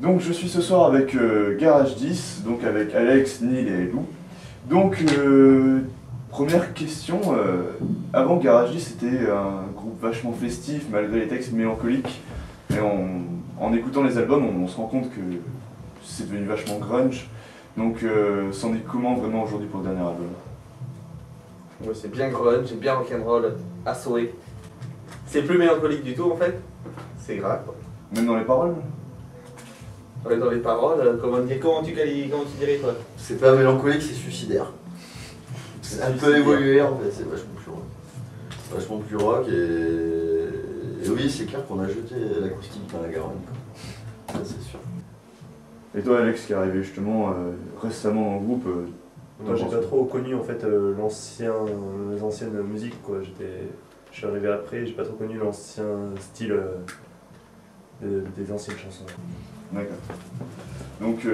Donc je suis ce soir avec Garage 10, donc avec Alex, Neil et Lou. Donc première question, avant Garage 10 c'était un groupe vachement festif malgré les textes mélancoliques. Et en écoutant les albums on se rend compte que c'est devenu vachement grunge. Donc c'en est comment vraiment aujourd'hui pour le dernier album? Ouais, c'est bien grunge, c'est bien rock'n'roll, à souhait. C'est plus mélancolique du tout en fait. C'est grave quoi. Même dans les paroles? Ouais, dans les paroles, comment tu dirais toi? C'est pas mélancolique, c'est suicidaire. C'est un peu évolué en fait, c'est vachement plus rock. Vachement plus rock et oui, c'est clair qu'on a jeté l'acoustique dans la Garonne. Ça c'est sûr. Et toi Alex qui est arrivé justement récemment dans le groupe, moi j'ai pas trop connu en fait les anciennes musiques quoi. Je suis arrivé après, j'ai pas trop connu l'ancien style des anciennes chansons. D'accord. Donc,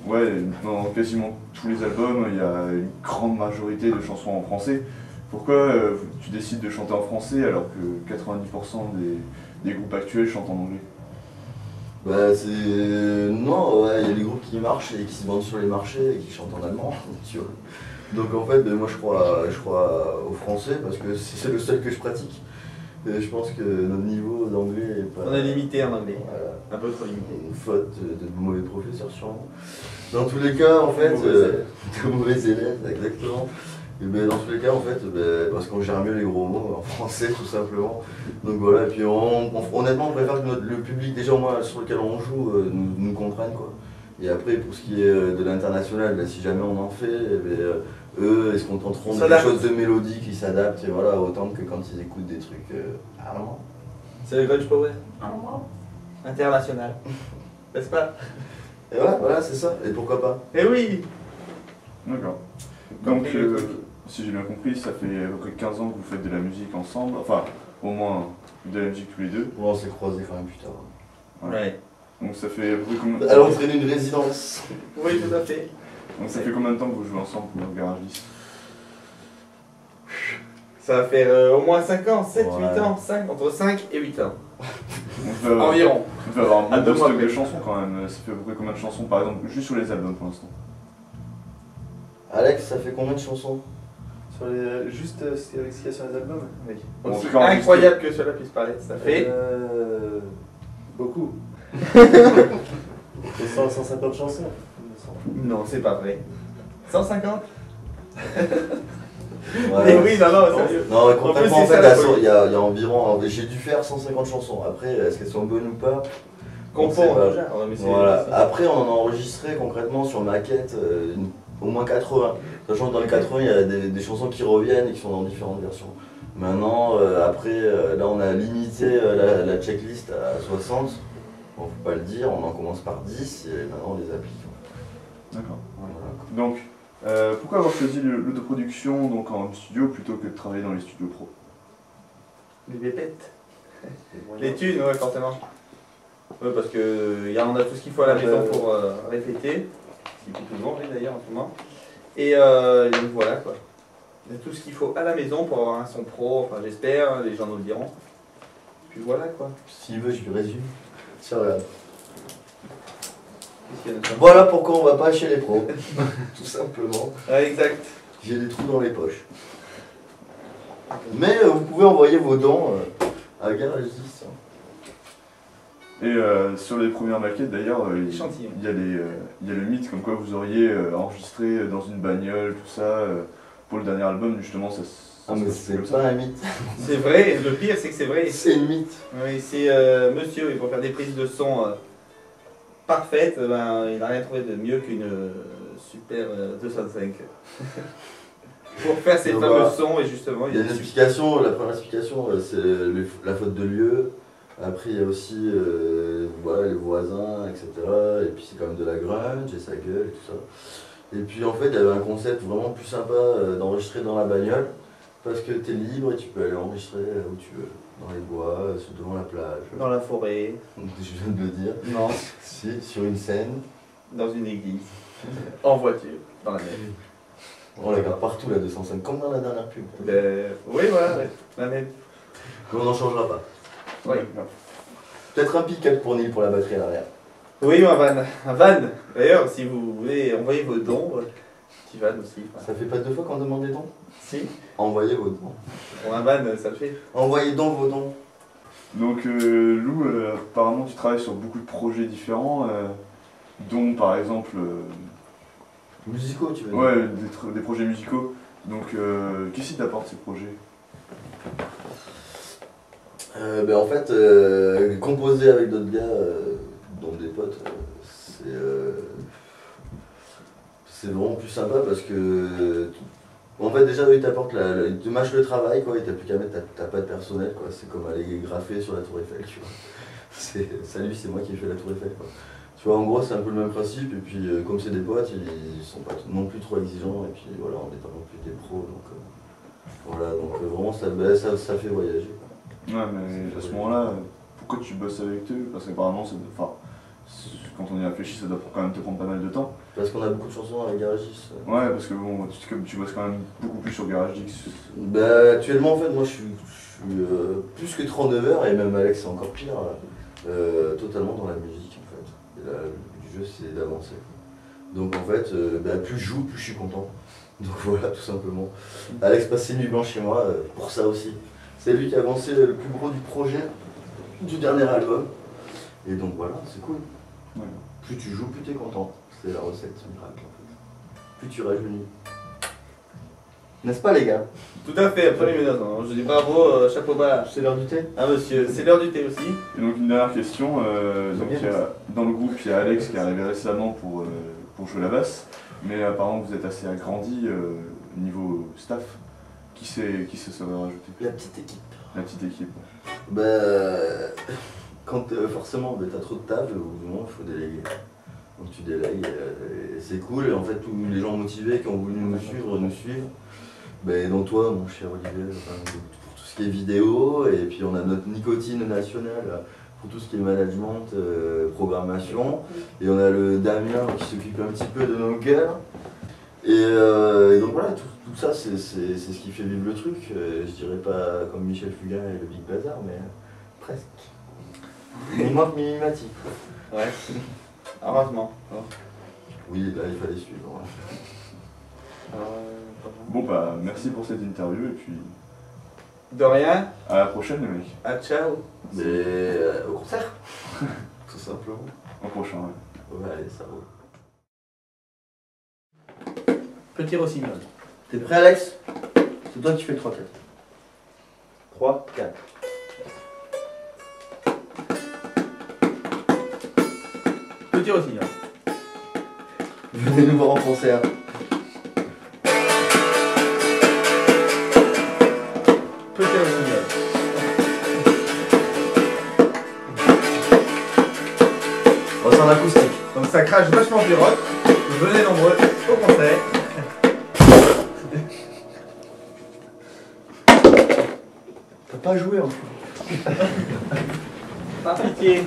ouais, dans quasiment tous les albums, il y a une grande majorité de chansons en français. Pourquoi tu décides de chanter en français alors que 90% des groupes actuels chantent en anglais? Bah c'est... Non, ouais, il y a des groupes qui marchent et qui se vendent sur les marchés et qui chantent en allemand, tu vois. Donc en fait, moi je crois au français parce que c'est le seul que je pratique. Et je pense que notre niveau d'anglais est pas... On est limité en anglais, Voilà. un peu trop limité. Une faute de mauvais professeurs sûrement. Dans tous les cas, en fait, de mauvais élèves, exactement. Et ben, dans tous les cas, en fait, parce qu'on gère mieux les gros mots en français, tout simplement. Donc voilà, et puis honnêtement, on préfère que le public, déjà au moins sur lequel on joue, nous comprenne, quoi. Et après, pour ce qui est de l'international, ben, si jamais on en fait, eux, ils se contenteront de quelque chose de mélodique, ils s'adaptent, et voilà, autant que quand ils écoutent des trucs allemands. C'est le grunge power. International. N'est-ce pas? Et ouais, voilà, c'est ça, et pourquoi pas. Eh oui. D'accord. Donc, si j'ai bien compris, ça fait à peu près 15 ans que vous faites de la musique ensemble, enfin, au moins de la musique tous les deux. Bon, on s'est croisés quand même plus tard. Ouais. Donc ça fait à peu près combien de À l'entrée d'une résidence. Oui, tout à fait. Donc ça fait combien de temps que vous jouez ensemble pour le Garage 10? Ça va faire au moins 5 ans, 7, Ouais. 8 ans, entre 5 et 8 ans. Environ. Vous devez avoir À un 2 bon mois stock de près. chansons quand même. Ça fait à peu près combien de chansons par exemple, juste sur les albums pour l'instant? Alex, ça fait combien de chansons? Sur juste avec ce qu'il y a sur les albums? Oui. Bon, Aussi en tout cas, incroyable que cela puisse paraître, ça fait. Beaucoup. C'est 150 chansons. il me semble. Non, c'est pas vrai. 150? Ouais. Mais oui, non, sérieux. Non, mais concrètement, En en plus, c'est fait, ça, la folie. il y a environ. J'ai dû faire 150 chansons. Après, est-ce qu'elles sont bonnes ou pas? Confond, On sait pas. déjà. Ouais, mais c'est- Voilà. c'est- Après, on en a enregistré concrètement sur maquette au moins 80. Sachant que dans les 80, il y a des chansons qui reviennent et qui sont dans différentes versions. Maintenant, après, là, on a limité la checklist à 60. Bon, faut pas le dire, on en commence par 10 et maintenant on les applique. D'accord. Voilà. Donc, pourquoi avoir choisi l'autoproduction donc en studio plutôt que de travailler dans les studios pro? Les pépettes. Les thunes, ouais, forcément. Ouais, parce que on a tout ce qu'il faut à la maison pour répéter. Ce qui coûte tout le monde, d'ailleurs, en ce moment. Et donc voilà, quoi. On a tout ce qu'il faut à la maison pour avoir un son pro, enfin j'espère, les gens nous le diront. Puis voilà, quoi. S'il veut, je lui résume. Tiens, regarde. Qu'est-ce qu'il y a de ça? Voilà pourquoi on va pas chez les pros. Tout simplement. Ouais, exact. J'ai des trous dans les poches. Mais vous pouvez envoyer vos dons à Garage 10. Et sur les premières maquettes d'ailleurs, il Échantillon. y a le mythe comme quoi vous auriez enregistré dans une bagnole, tout ça, pour le dernier album justement. Ça Ah, mais se c'est fait comme pas un mythe. C'est vrai, le pire c'est que c'est vrai. C'est une mythe. Oui, c'est monsieur, il faut faire des prises de son parfaites, ben, il n'a rien trouvé de mieux qu'une Super 205. Pour faire ces Donc, fameux voilà. sons, et justement, Il y a une explication. La première explication, c'est la faute de lieu. Après, il y a aussi voilà, les voisins, etc. Et puis, c'est quand même de la grunge et sa gueule et tout ça. Et puis, en fait, il y avait un concept vraiment plus sympa d'enregistrer dans la bagnole. Parce que tu es libre et tu peux aller enregistrer où tu veux. Dans les bois, devant la plage. dans la forêt, Je viens de le dire. non, Si, sur une scène. dans une église, en voiture, dans la mer. On la garde partout, la 205, comme dans la dernière pub. Ben, oui, voilà, ouais, la même. Mais on n'en changera pas. Oui. ça. Peut-être un pick-up pour Neil pour la batterie à l'arrière. Oui, un van. Un van. D'ailleurs, si vous voulez envoyer vos dons, petit van aussi. Ça fait pas 2 fois qu'on demande des dons? Si. Envoyez vos dons. Pour un van, ça le fait. Envoyez donc vos dons. Donc Lou, apparemment tu travailles sur beaucoup de projets différents, dont par exemple Musicaux, tu veux dire? ouais, des projets musicaux. Donc qu'est-ce qui t'apporte ces projets? En fait, composer avec d'autres gars, dont des potes, c'est vraiment plus sympa parce que en fait déjà eux, ils t'apportent ils te mâchent le travail quoi, et t'as plus qu'à mettre ta patte personnelle quoi, c'est comme aller graffer sur la tour Eiffel, tu vois. Salut, c'est moi qui ai fait la tour Eiffel quoi. Tu vois, en gros c'est un peu le même principe, et puis comme c'est des potes, ils sont pas non plus trop exigeants, et puis voilà, on n'est pas non plus des pros, donc voilà, donc vraiment ça fait voyager. Ouais, mais à ce moment-là, pourquoi tu bosses avec eux? Parce qu'apparemment, quand on y réfléchit, ça doit quand même te prendre pas mal de temps. Parce qu'on a beaucoup de chansons avec Garagis. Ouais, parce que bon, comme tu bosses quand même beaucoup plus sur GarageDix. Actuellement, en fait, moi je suis plus que 39 heures, et même Alex c'est encore pire, totalement dans la musique en fait. Et là, le but du jeu c'est d'avancer. Donc en fait, plus je joue, plus je suis content. Donc voilà, tout simplement. Alex passe ses nuits blanches chez moi pour ça aussi. C'est lui qui a avancé le plus gros du projet, du dernier album. Et donc voilà, c'est cool. Ouais. Plus tu joues, plus tu es content. C'est la recette miracle en fait. Plus tu rajeunis. N'est-ce pas les gars? Tout à fait, absolument. Je dis bravo, chapeau bas. C'est l'heure du thé? Ah monsieur, c'est l'heure du thé aussi. Et donc une dernière question, donc, dans le groupe il y a Alex qui est arrivé récemment pour jouer la basse, mais apparemment vous êtes assez agrandi niveau staff. Qui se serait rajouté? La petite équipe. La petite équipe. Quand forcément t'as trop de table, au bout du moment il faut déléguer. Donc tu délègues, et c'est cool, et en fait tous les gens motivés qui ont voulu nous suivent. Donc toi mon cher Olivier, pour tout ce qui est vidéo, et puis on a notre nicotine nationale pour tout ce qui est management, programmation, et on a le Damien qui s'occupe un petit peu de nos cœurs. Et donc voilà, tout ça c'est ce qui fait vivre le truc. Je dirais pas comme Michel Fugain et le Big Bazar, mais presque. Il manque Mimimati. Ouais. Heureusement. Oui, là il fallait suivre. Bon bah merci pour cette interview, et puis De rien. à la prochaine les mecs. Ah, ciao. Mais au concert, tout simplement. Au prochain, ouais. Ouais, allez, ça roule. Petit rossignol. T'es prêt Alex? C'est toi qui fais le 3-4. 3, 4. Petit rossignol. Venez nous voir en concert. Petit rossignol. Oh, c'est en acoustique. Donc ça crache vachement plus rock. Venez nombreux au concert. T'as pas joué en fait. Par pitié.